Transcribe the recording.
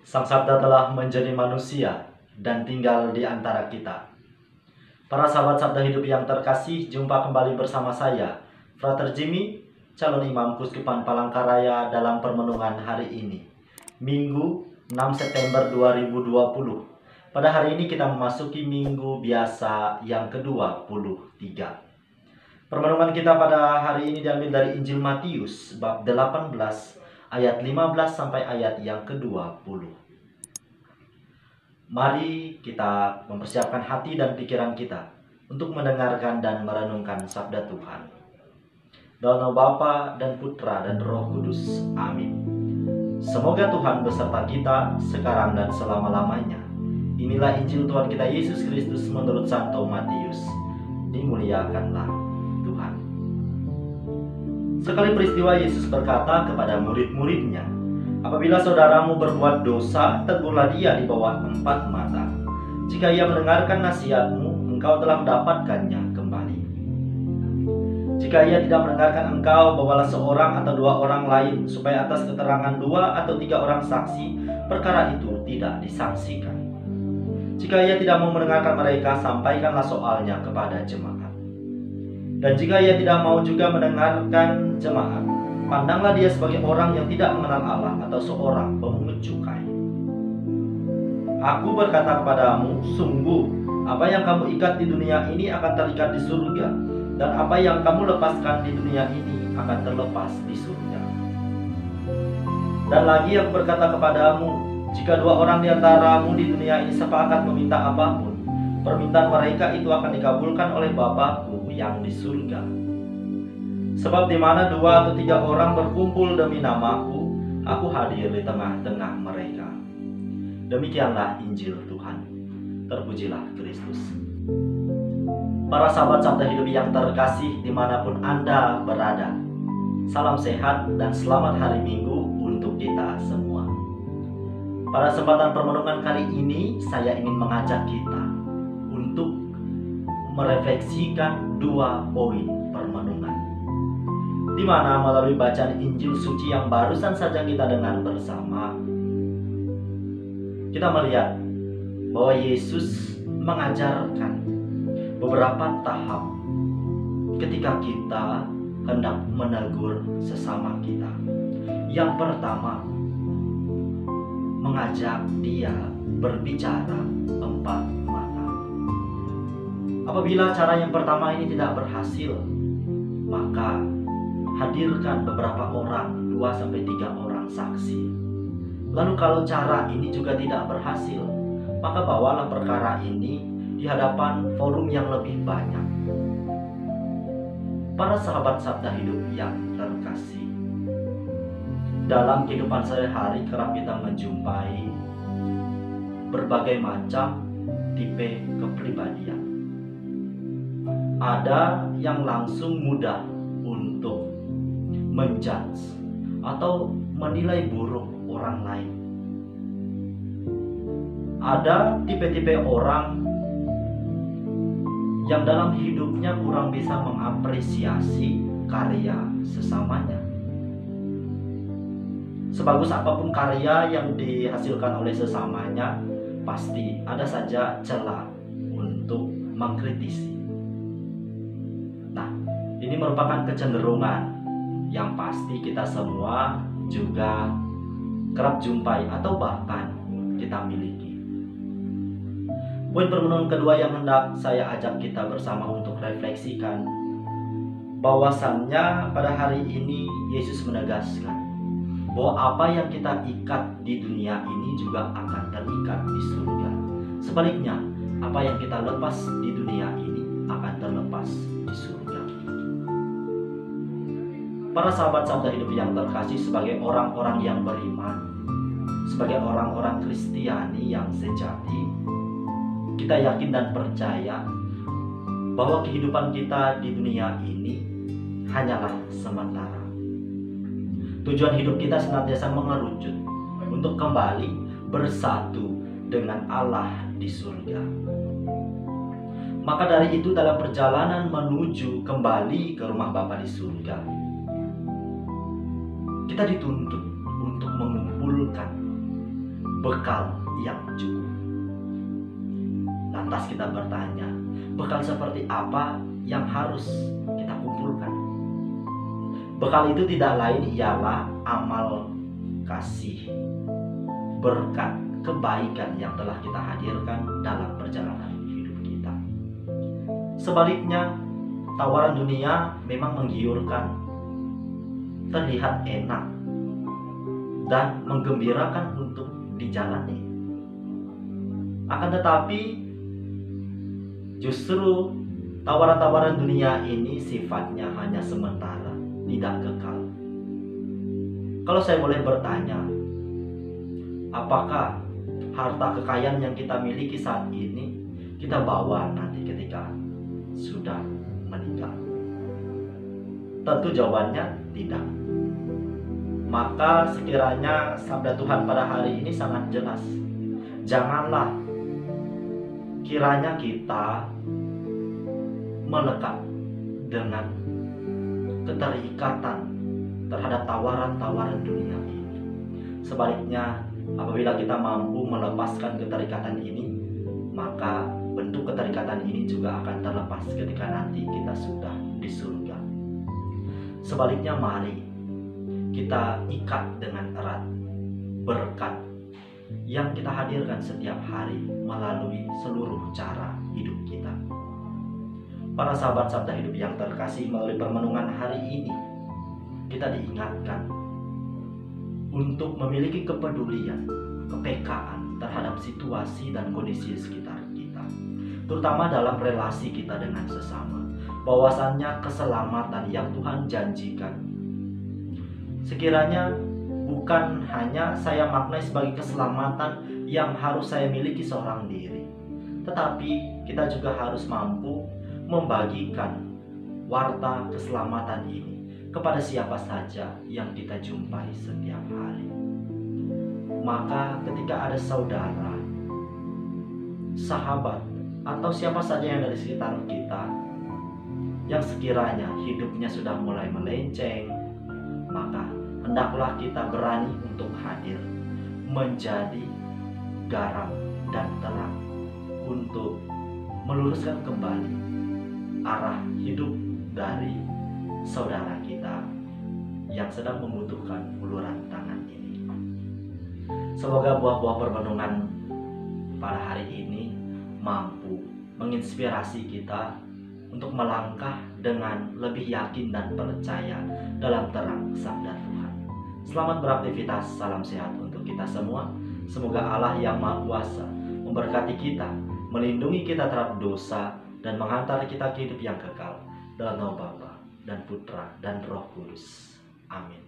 Sang Sabda telah menjadi manusia dan tinggal di antara kita. Para sahabat Sabda Hidup yang terkasih, jumpa kembali bersama saya, Frater Jimmy, calon imam Kuskupan Palangkaraya dalam permenungan hari ini, Minggu 6 September 2020. Pada hari ini kita memasuki minggu biasa yang ke-23. Permenungan kita pada hari ini diambil dari Injil Matius bab 18 ayat 15 sampai ayat yang ke-20. Mari kita mempersiapkan hati dan pikiran kita untuk mendengarkan dan merenungkan sabda Tuhan. Dalam nama Bapa dan Putra dan Roh Kudus. Amin. Semoga Tuhan beserta kita sekarang dan selama-lamanya. Inilah Injil Tuhan kita Yesus Kristus menurut Santo Matius. Dimuliakanlah Tuhan. Sekali peristiwa Yesus berkata kepada murid-muridnya, "Apabila saudaramu berbuat dosa, tegurlah dia di bawah 4 mata. Jika ia mendengarkan nasihatmu, engkau telah mendapatkannya kembali. Jika ia tidak mendengarkan engkau, bawalah seorang atau 2 orang lain, supaya atas keterangan 2 atau 3 orang saksi, perkara itu tidak disangsikan. Jika ia tidak mau mendengarkan mereka, sampaikanlah soalnya kepada jemaat. Dan jika ia tidak mau juga mendengarkan jemaat, pandanglah dia sebagai orang yang tidak mengenal Allah atau seorang pemungut cukai. Aku berkata kepadamu, sungguh, apa yang kamu ikat di dunia ini akan terikat di surga, dan apa yang kamu lepaskan di dunia ini akan terlepas di surga. Dan lagi aku berkata kepadamu, jika 2 orang di antaramu di dunia ini sepakat meminta apapun, permintaan mereka itu akan dikabulkan oleh Bapa-Ku yang di surga. Sebab di mana 2 atau 3 orang berkumpul demi namaku, aku hadir di tengah-tengah mereka." Demikianlah Injil Tuhan. Terpujilah Kristus. Para sahabat Sabda Hidup yang terkasih dimanapun Anda berada, salam sehat dan selamat hari Minggu untuk kita semua. Pada kesempatan permenungan kali ini, saya ingin mengajak kita untuk merefleksikan 2 poin permenungan, di mana melalui bacaan Injil suci yang barusan saja kita dengar bersama, kita melihat bahwa Yesus mengajarkan beberapa tahap ketika kita hendak menegur sesama kita. Yang pertama, mengajak dia berbicara 4 mata. Apabila cara yang pertama ini tidak berhasil, maka hadirkan beberapa orang, 2-3 orang saksi. Lalu kalau cara ini juga tidak berhasil, maka bawalah perkara ini di hadapan forum yang lebih banyak. Para sahabat Sabda Hidup yang terkasih, dalam kehidupan sehari-hari kerap kita menjumpai berbagai macam tipe kepribadian. Ada yang langsung mudah untuk menjudge atau menilai buruk orang lain. Ada tipe-tipe orang yang dalam hidupnya kurang bisa mengapresiasi karya sesamanya. Sebagus apapun karya yang dihasilkan oleh sesamanya, pasti ada saja celah untuk mengkritisi. Nah, ini merupakan kecenderungan yang pasti kita semua juga kerap jumpai atau bahkan kita miliki. Poin permenungan kedua yang hendak saya ajak kita bersama untuk refleksikan, bahwasannya pada hari ini Yesus menegaskan bahwa apa yang kita ikat di dunia ini juga akan terikat di surga. Sebaliknya, apa yang kita lepas di dunia ini akan terlepas di surga. Para sahabat Sabda Hidup yang terkasih, sebagai orang-orang yang beriman, sebagai orang-orang Kristiani yang sejati, kita yakin dan percaya bahwa kehidupan kita di dunia ini hanyalah sementara. Tujuan hidup kita senantiasa mengerucut untuk kembali bersatu dengan Allah di surga. Maka dari itu, dalam perjalanan menuju kembali ke rumah Bapa di surga, kita dituntut untuk mengumpulkan bekal yang cukup. Lantas kita bertanya, bekal seperti apa yang harus kita kumpulkan? Bekal itu tidak lain ialah amal kasih, berkat, kebaikan yang telah kita hadirkan dalam perjalanan hidup kita. Sebaliknya, tawaran dunia memang menggiurkan, terlihat enak, dan menggembirakan untuk dijalani. Akan tetapi, justru tawaran-tawaran dunia ini sifatnya hanya sementara, tidak kekal. Kalau saya boleh bertanya, apakah harta kekayaan yang kita miliki saat ini kita bawa nanti ketika sudah meninggal? Tentu jawabannya tidak. Maka sekiranya sabda Tuhan pada hari ini sangat jelas. Janganlah kiranya kita melekat dengan keterikatan terhadap tawaran-tawaran dunia ini. Sebaliknya, apabila kita mampu melepaskan keterikatan ini, maka bentuk keterikatan ini juga akan terlepas ketika nanti kita sudah di surga. Sebaliknya, mari kita ikat dengan erat berkat yang kita hadirkan setiap hari melalui seluruh cara hidup kita. Para sahabat Sabda Hidup yang terkasih, melalui permenungan hari ini kita diingatkan untuk memiliki kepedulian, kepekaan terhadap situasi dan kondisi sekitar kita, terutama dalam relasi kita dengan sesama. Bahwasannya keselamatan yang Tuhan janjikan sekiranya bukan hanya saya maknai sebagai keselamatan yang harus saya miliki seorang diri, tetapi kita juga harus mampu membagikan warta keselamatan ini kepada siapa saja yang kita jumpai setiap hari. Maka ketika ada saudara, sahabat, atau siapa saja yang dari sekitar kita yang sekiranya hidupnya sudah mulai melenceng, maka hendaklah kita berani untuk hadir menjadi garam dan terang untuk meluruskan kembali arah hidup dari saudara kita yang sedang membutuhkan uluran tangan ini. Semoga buah-buah permenungan pada hari ini mampu menginspirasi kita untuk melangkah dengan lebih yakin dan percaya dalam terang sabda Tuhan. Selamat beraktivitas, salam sehat untuk kita semua. Semoga Allah yang Maha Kuasa memberkati kita, melindungi kita terhadap dosa, dan menghantar kita ke hidup yang kekal. Dalam nama Bapa dan Putra dan Roh Kudus. Amin.